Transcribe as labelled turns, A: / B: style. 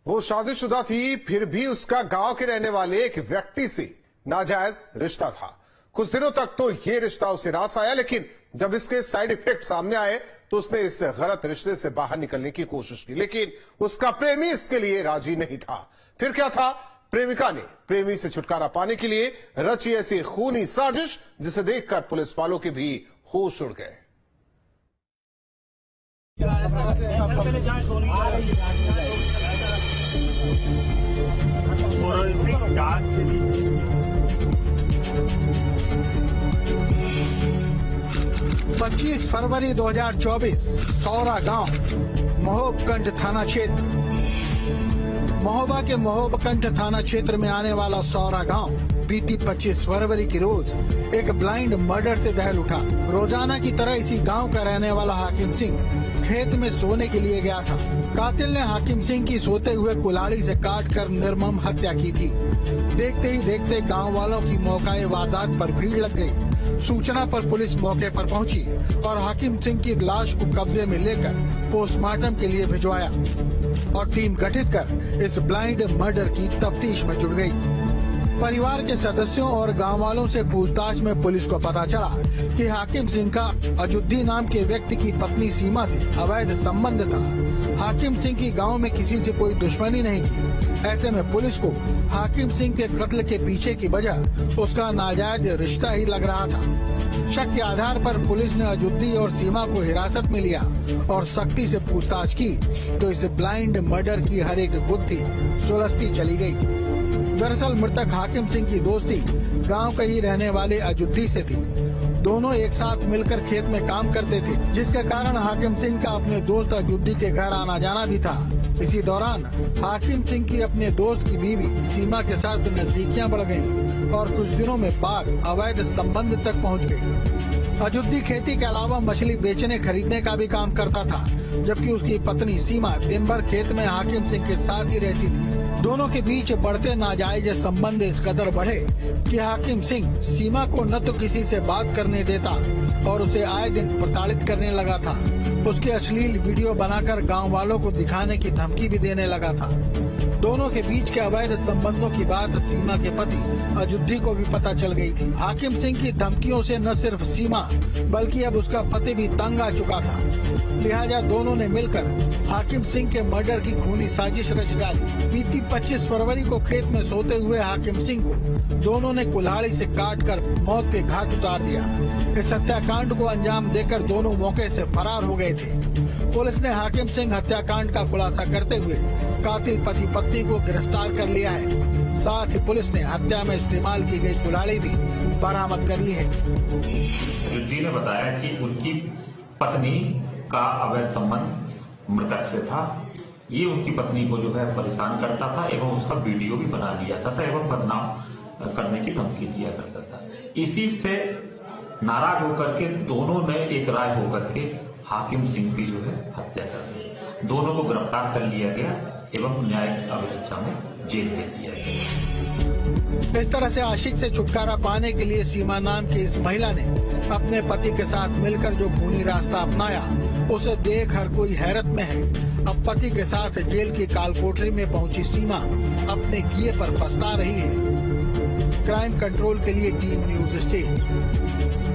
A: वो शादीशुदा थी, फिर भी उसका गांव के रहने वाले एक व्यक्ति से नाजायज रिश्ता था। कुछ दिनों तक तो ये रिश्ता उसे रास आया, लेकिन जब इसके साइड इफेक्ट सामने आए तो उसने इस गलत रिश्ते से बाहर निकलने की कोशिश की, लेकिन उसका प्रेमी इसके लिए राजी नहीं था। फिर क्या था? प्रेमिका ने प्रेमी से छुटकारा पाने के लिए रची ऐसी खूनी साजिश, जिसे देखकर पुलिस वालों के भी होश उड़ गए।
B: पच्चीस फरवरी 2024 सौरा गांव, महोबकंठ थाना क्षेत्र। महोबा के महोबकंठ थाना क्षेत्र में आने वाला सौरा गांव बीती 25 फरवरी की रोज एक ब्लाइंड मर्डर से दहल उठा। रोजाना की तरह इसी गांव का रहने वाला हाकिम सिंह खेत में सोने के लिए गया था। कातिल ने हाकिम सिंह की सोते हुए कुल्हाड़ी से काटकर निर्मम हत्या की थी। देखते ही देखते गांव वालों की मौके वारदात पर भीड़ लग गई। सूचना पर पुलिस मौके पर पहुंची और हाकिम सिंह की लाश को कब्जे में लेकर पोस्टमार्टम के लिए भिजवाया और टीम गठित कर इस ब्लाइंड मर्डर की तफ्तीश में जुट गई। परिवार के सदस्यों और गांव वालों से पूछताछ में पुलिस को पता चला कि हाकिम सिंह का अजुद्दीन नाम के व्यक्ति की पत्नी सीमा से अवैध संबंध था। हाकिम सिंह की गांव में किसी से कोई दुश्मनी नहीं थी। ऐसे में पुलिस को हाकिम सिंह के कत्ल के पीछे की वजह उसका नाजायज रिश्ता ही लग रहा था। शक के आधार पर पुलिस ने अजुद्दीन और सीमा को हिरासत में लिया और सख्ती से पूछताछ की तो इस ब्लाइंड मर्डर की हर एक गुत्थी सुलझती चली गई। दरअसल मृतक हाकिम सिंह की दोस्ती गांव के ही रहने वाले अजुद्दीन से थी। दोनों एक साथ मिलकर खेत में काम करते थे, जिसके कारण हाकिम सिंह का अपने दोस्त अजुद्दीन के घर आना जाना भी था। इसी दौरान हाकिम सिंह की अपने दोस्त की बीवी सीमा के साथ नजदीकियां बढ़ गईं और कुछ दिनों में बात अवैध संबंध तक पहुंच गई। अजुद्दीन खेती के अलावा मछली बेचने खरीदने का भी काम करता था, जबकि उसकी पत्नी सीमा दिन भर खेत में हाकिम सिंह के साथ ही रहती थी। दोनों के बीच बढ़ते नाजायज संबंध इस कदर बढ़े कि हाकिम सिंह सीमा को न तो किसी से बात करने देता और उसे आए दिन प्रताड़ित करने लगा था। उसके अश्लील वीडियो बनाकर गांव वालों को दिखाने की धमकी भी देने लगा था। दोनों के बीच के अवैध संबंधों की बात सीमा के पति अजुद्दीन को भी पता चल गई थी। हाकिम सिंह की धमकियों से न सिर्फ सीमा बल्कि अब उसका पति भी तंग आ चुका था। लिहाजा दोनों ने मिलकर हाकिम सिंह के मर्डर की खूनी साजिश रच डाली। बीती 25 फरवरी को खेत में सोते हुए हाकिम सिंह को दोनों ने कुल्हाड़ी से काटकर मौत के घाट उतार दिया। इस हत्याकांड को अंजाम देकर दोनों मौके से फरार हो गए थे। पुलिस ने हाकिम सिंह हत्याकांड का खुलासा करते हुए कातिल पति पत्नी को गिरफ्तार कर लिया है। साथ ही पुलिस ने हत्या में इस्तेमाल की गई कुल्हाड़ी भी बरामद कर ली है।
C: अजुद्दीन ने बताया कि उनकी पत्नी का अवैध संबंध मृतक से था। ये उनकी पत्नी को जो है परेशान करता था एवं उसका वीडियो भी बना लिया था एवं बदनाम करने की धमकी दिया करता था। इसी से नाराज होकर के दोनों ने एक राय होकर के हाकिम सिंह की जो है हत्या कर दी। दोनों को गिरफ्तार कर लिया गया एवं न्यायिक अभिरक्षा में जेल भेज दिया गया।
B: इस तरह से आशिक से छुटकारा पाने के लिए सीमा नाम की इस महिला ने अपने पति के साथ मिलकर जो खूनी रास्ता अपनाया, उसे देख हर कोई हैरत में है। अब पति के साथ जेल की कालकोठरी में पहुंची सीमा अपने किए पर पछता रही है। क्राइम कंट्रोल के लिए टीम न्यूज स्टेट।